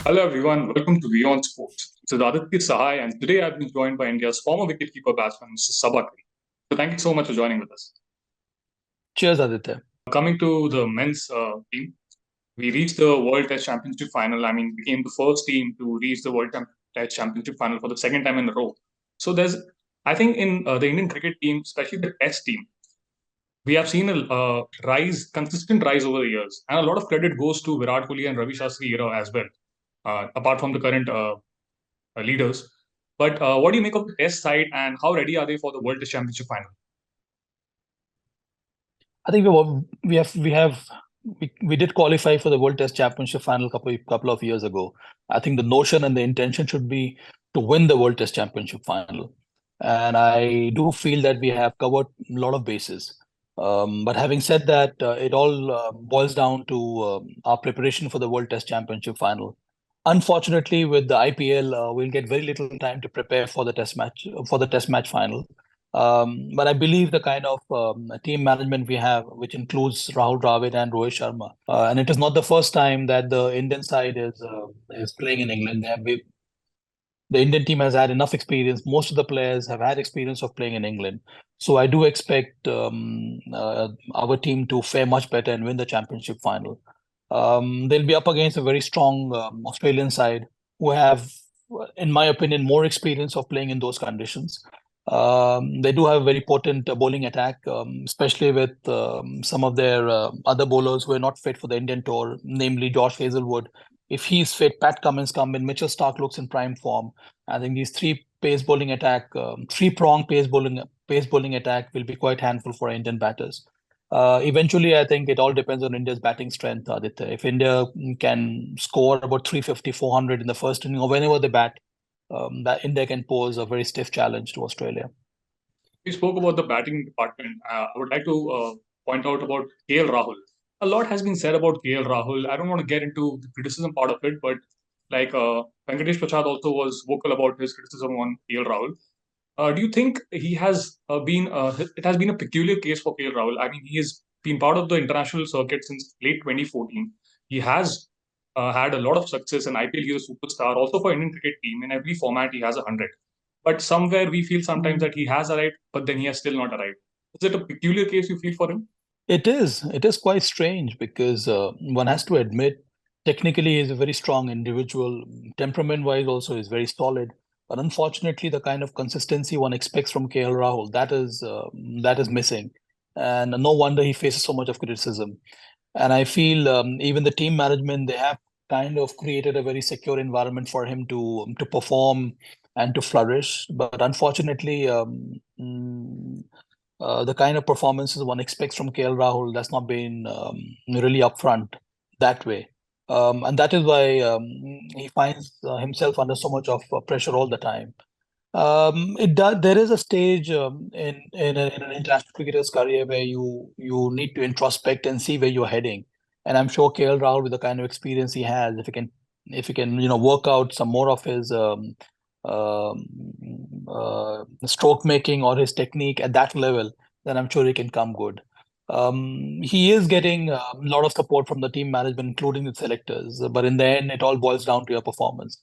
Hello everyone, welcome to WION Sports. This is Aditya Sahai, and today I've been joined by India's former wicketkeeper batsman, Mr. Saba Karim. So thank you so much for joining with us. Cheers, Aditya. Coming to the men's team, we reached the World Test Championship final. I mean, became the first team to reach the Test Championship final for the second time in a row. So I think in the Indian cricket team, especially the Test team, we have seen a consistent rise over the years, and a lot of credit goes to Virat Kohli and Ravi Shastri era as well. Apart from the current leaders. But what do you make of the Test side, and how ready are they for the World Test Championship final? I think we did qualify for the World Test Championship final couple of years ago. I think the notion and the intention should be to win the World Test Championship final, and I do feel that we have covered a lot of bases. But having said that, it all boils down to our preparation for the World Test Championship final. Unfortunately, with the IPL, we'll get very little time to prepare for the Test match final. But I believe the kind of team management we have, which includes Rahul Dravid and Rohit Sharma, and it is not the first time that the Indian side is playing in England. The Indian team has had enough experience. Most of the players have had experience of playing in England, so I do expect our team to fare much better and win the championship final. They'll be up against a very strong Australian side who have, in my opinion, more experience of playing in those conditions. They do have a very potent bowling attack, especially with some of their other bowlers who are not fit for the Indian tour, namely Josh Hazlewood. If he's fit, Pat Cummins come in, Mitchell Starc looks in prime form. I think these three-prong pace bowling attack will be quite handful for Indian batters. Eventually, I think it all depends on India's batting strength, Aditya. If India can score about 350, 400 in the first inning or whenever they bat, that India can pose a very stiff challenge to Australia. We spoke about the batting department. I would like to point out about KL Rahul. A lot has been said about KL Rahul. I don't want to get into the criticism part of it, but like Venkatesh Prasad also was vocal about his criticism on KL Rahul. Do you think he has it has been a peculiar case for KL Rahul? I mean, he has been part of the international circuit since late 2014. He has had a lot of success in IPL. He's a superstar. Also for Indian cricket team, in every format he has 100. But somewhere we feel sometimes that he has arrived, but then he has still not arrived. Is it a peculiar case you feel for him? It is. It is quite strange because one has to admit, technically, he's a very strong individual. Temperament-wise, also, is very solid. But unfortunately, the kind of consistency one expects from KL Rahul, that is missing. And no wonder he faces so much of criticism. And I feel even the team management, they have kind of created a very secure environment for him to perform and to flourish. But unfortunately, the kind of performances one expects from KL Rahul, that's not been really upfront that way. And that is why he finds himself under so much of pressure all the time. There is a stage in an international cricketer's career where you need to introspect and see where you're heading. And I'm sure KL Rahul, with the kind of experience he has, if he can work out some more of his um, stroke making or his technique at that level, then I'm sure he can come good. He is getting a lot of support from the team management, including the selectors. But in the end, it all boils down to your performance.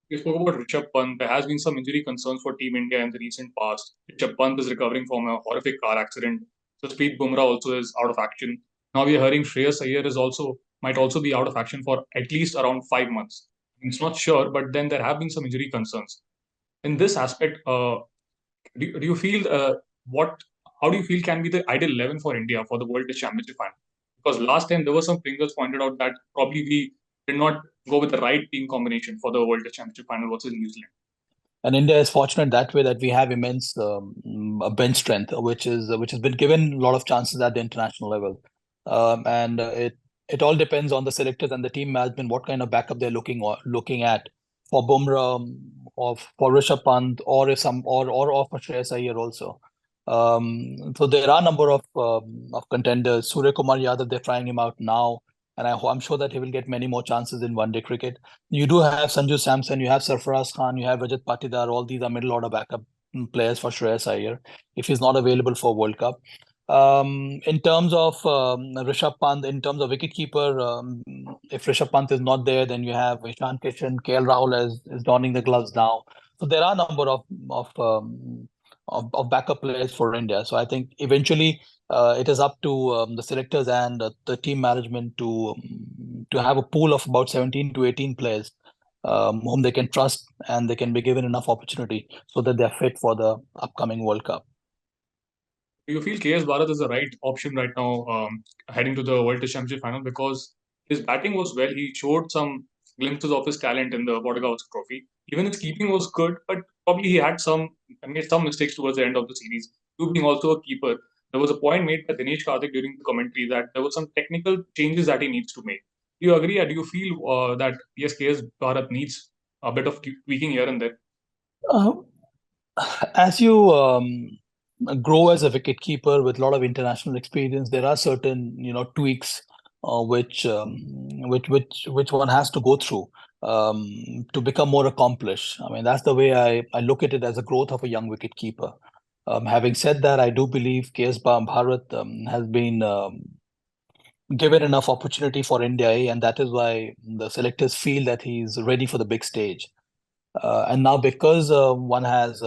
You spoke about Rishabh Pant. There has been some injury concerns for Team India in the recent past. Rishabh Pant is recovering from a horrific car accident. Jasprit Bumrah also is out of action. Now we are hearing Shreyas Iyer might also be out of action for at least around 5 months. It's not sure, but then there have been some injury concerns. In this aspect, do you feel what? How do you feel can be the ideal 11 for India for the World Test Championship final? Because last time there were some fingers pointed out that probably we did not go with the right team combination for the World Test Championship final versus New Zealand. And India is fortunate that way that we have immense bench strength, which has been given a lot of chances at the international level. And it all depends on the selectors and the team management what kind of backup they're looking at for Bumrah, or for Rishabh Pant, or if some or for Shreyas Iyer also. So there are a number of contenders. Surya Kumar Yadav, they're trying him out now, and I'm sure that he will get many more chances in one-day cricket. You do have Sanju Samson, you have Sarfaraz Khan, you have Rajat Patidar. All these are middle order backup players for Shreyas Iyer if he's not available for World Cup. In terms of Rishabh Pant, in terms of wicketkeeper, if Rishabh Pant is not there, then you have Ishan Kishan, KL Rahul is donning the gloves now. So there are a number of backup players for India. So I think eventually it is up to the selectors and the team management to have a pool of about 17 to 18 players whom they can trust and they can be given enough opportunity so that they're fit for the upcoming World Cup. Do you feel KS Bharat is the right option right now, heading to the World Test Championship final? Because his batting was well. He showed some glimpses of his talent in the Border Trophy. Even his keeping was good, but probably he had made some mistakes towards the end of the series. You being also a keeper, there was a point made by Dinesh Karthik during the commentary that there were some technical changes that he needs to make. Do you agree? Or do you feel that yes, KS Bharat needs a bit of tweaking here and there? Uh, as you grow as a wicketkeeper with a lot of international experience, there are certain tweaks which one has to go through to become more accomplished. I mean, that's the way I look at it as a growth of a young wicketkeeper. Having said that, I do believe KS Bharat has been given enough opportunity for India, and that is why the selectors feel that he's ready for the big stage. And now because one has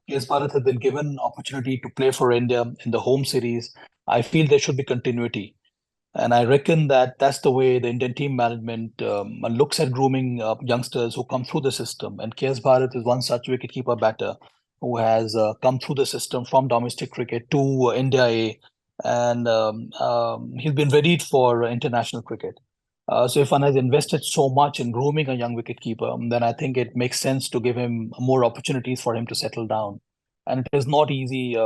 KS Bharat has been given opportunity to play for India in the home series, I feel there should be continuity. And I reckon that that's the way the Indian team management looks at grooming youngsters who come through the system. And KS Bharat is one such wicketkeeper batter who has come through the system from domestic cricket to India A, and he's been readied for international cricket. So if one has invested so much in grooming a young wicketkeeper, then I think it makes sense to give him more opportunities for him to settle down. And it is not easy,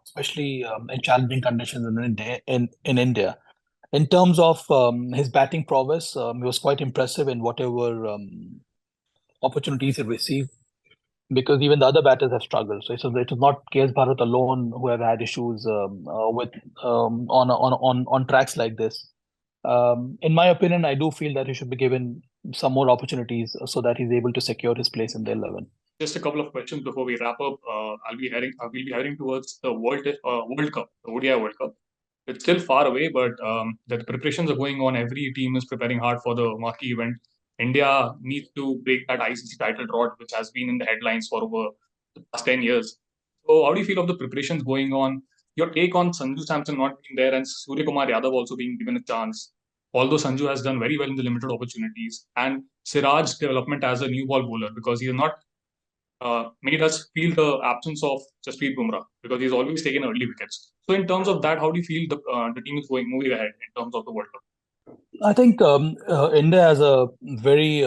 especially in challenging conditions in India. In terms of his batting prowess, he was quite impressive in whatever opportunities he received, because even the other batters have struggled. So it is not KS Bharat alone who have had issues with on tracks like this. In my opinion, I do feel that he should be given some more opportunities so that he's able to secure his place in the 11. Just a couple of questions before we wrap up. We'll be heading towards the World Cup, the ODI World Cup. It's still far away, but the preparations are going on. Every team is preparing hard for the marquee event. India needs to break that ICC title drought, which has been in the headlines for over the past 10 years. So, how do you feel of the preparations going on? Your take on Sanju Samson not being there and Surya Kumar Yadav also being given a chance? Although Sanju has done very well in the limited opportunities, and Siraj's development as a new ball bowler, because he is not made us feel the absence of Jasprit Bumrah, because he's always taken early wickets. So, in terms of that, how do you feel the team is moving ahead in terms of the World Cup? I think India has a very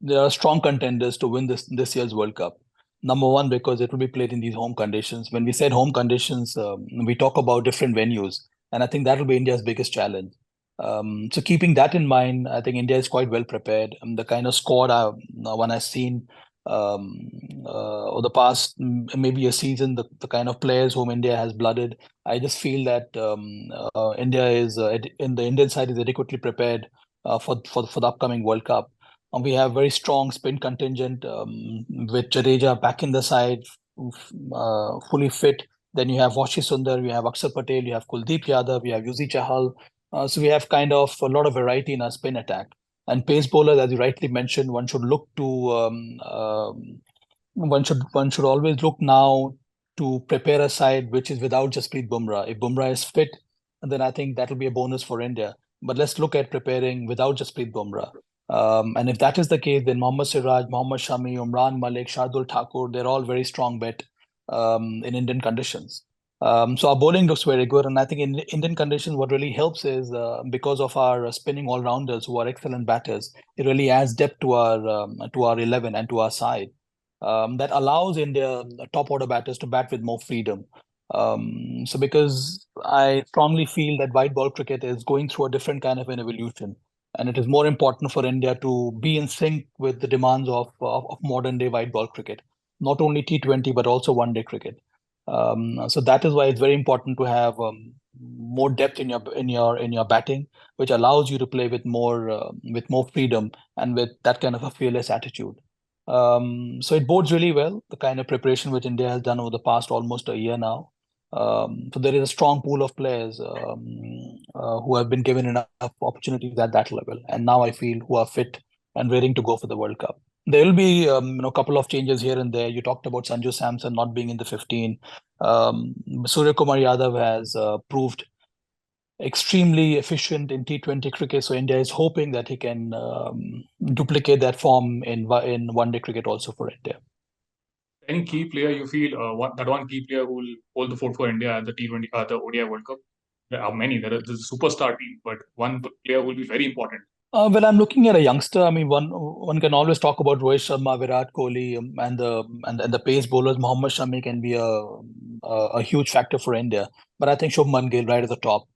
there are strong contenders to win this year's World Cup. Number one, because it will be played in these home conditions. When we said home conditions, we talk about different venues, and I think that will be India's biggest challenge. So keeping that in mind, I think India is quite well prepared. The kind of squad one has seen over the past maybe a season, the kind of players whom India has blooded, I just feel that India is in the Indian side is adequately prepared for the upcoming World Cup. We have very strong spin contingent with Jadeja back in the side, fully fit. Then you have Vashi Sundar, you have Akshar Patel, you have Kuldeep Yadav, you have Yuzi Chahal. So we have kind of a lot of variety in our spin attack. And pace bowlers, as you rightly mentioned, one should look to one should always look now to prepare a side which is without Jasprit Bumrah. If Bumrah is fit, then I think that will be a bonus for India. But let's look at preparing without Jasprit Bumrah. And if that is the case, then Mohammad Siraj, Mohammad Shami, Umran Malik, Shardul Thakur, they're all very strong bet in Indian conditions. So our bowling looks very good, and I think in Indian conditions, what really helps is because of our spinning all-rounders who are excellent batters, it really adds depth to our 11 and to our side. That allows India top order batters to bat with more freedom. So because I strongly feel that white ball cricket is going through a different kind of an evolution, and it is more important for India to be in sync with the demands of modern day white ball cricket, not only T20 but also one day cricket. So that is why it's very important to have more depth in your batting, which allows you to play with more freedom and with that kind of a fearless attitude. So it bodes really well, the kind of preparation which India has done over the past almost a year now. So there is a strong pool of players who have been given enough opportunities at that level, and now I feel who are fit and raring to go for the World Cup. There will be a couple of changes here and there. You talked about Sanju Samson not being in the 15. Surya Kumar Yadav has proved extremely efficient in T20 cricket, so India is hoping that he can duplicate that form in one-day cricket also for India. Any key player you feel that one key player who will hold the fort for India at the T20 the ODI World Cup? There are many. There's a superstar team, but one player will be very important. Well, I'm looking at a youngster. I mean, one can always talk about Rohit Sharma, Virat Kohli, and the pace bowlers. Mohammad Shami can be a huge factor for India. But I think Shubman Gill right at the top,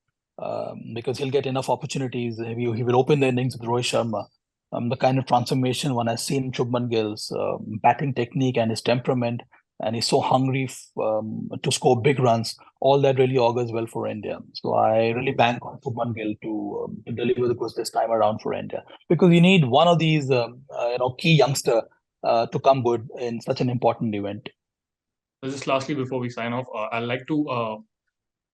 because he'll get enough opportunities. He will open the innings with Rohit Sharma. The kind of transformation one has seen in Shubman Gill's batting technique and his temperament, and he's so hungry to score big runs. All that really augurs well for India. So I really bank on Shubman Gill to deliver the goods this time around for India, because you need one of these key youngster to come good in such an important event. So just lastly, before we sign off, I'd like to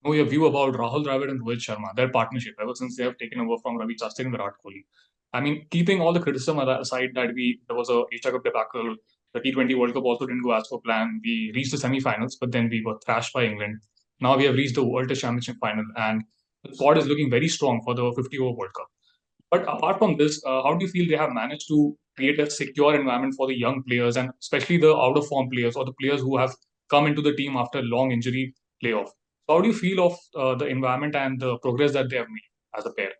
know your view about Rahul Dravid and Rohit Sharma, their partnership ever since they have taken over from Ravi Shastri and Virat Kohli. I mean, keeping all the criticism aside that there was a Asia Cup debacle, the T20 World Cup also didn't go as per plan. We reached the semi-finals, but then we were thrashed by England. Now we have reached the World Test Championship final, and the squad is looking very strong for the 50-over World Cup. But apart from this, how do you feel they have managed to create a secure environment for the young players and especially the out of form players or the players who have come into the team after long injury layoff? So, how do you feel of the environment and the progress that they have made as a pair?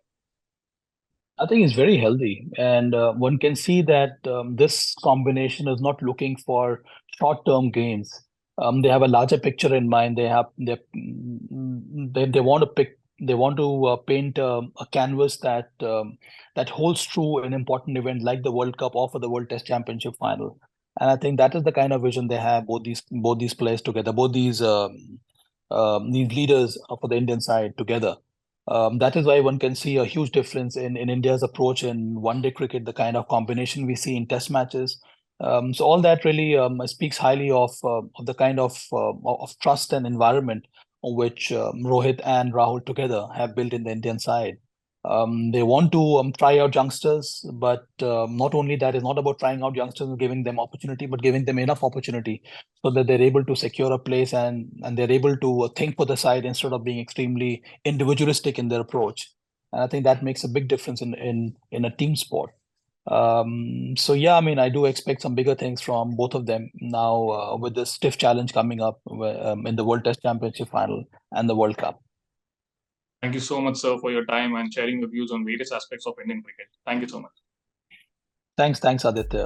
I think it's very healthy, and one can see that this combination is not looking for short-term gains. They have a larger picture in mind. They want to pick. They want to paint a canvas that holds true in important event like the World Cup or for the World Test Championship final. And I think that is the kind of vision they have. Both these players together, both these leaders for the Indian side together. That is why one can see a huge difference in India's approach in one-day cricket, the kind of combination we see in test matches. So all that really speaks highly of the kind of trust and environment which Rohit and Rahul together have built in the Indian side. They want to try out youngsters, but not only that, it's not about trying out youngsters and giving them opportunity, but giving them enough opportunity so that they're able to secure a place and they're able to think for the side instead of being extremely individualistic in their approach. And I think that makes a big difference in a team sport. So yeah, I mean, I do expect some bigger things from both of them now with this stiff challenge coming up in the World Test Championship final and the World Cup. Thank you so much, sir, for your time and sharing your views on various aspects of Indian cricket. Thank you so much. Thanks, Aditya.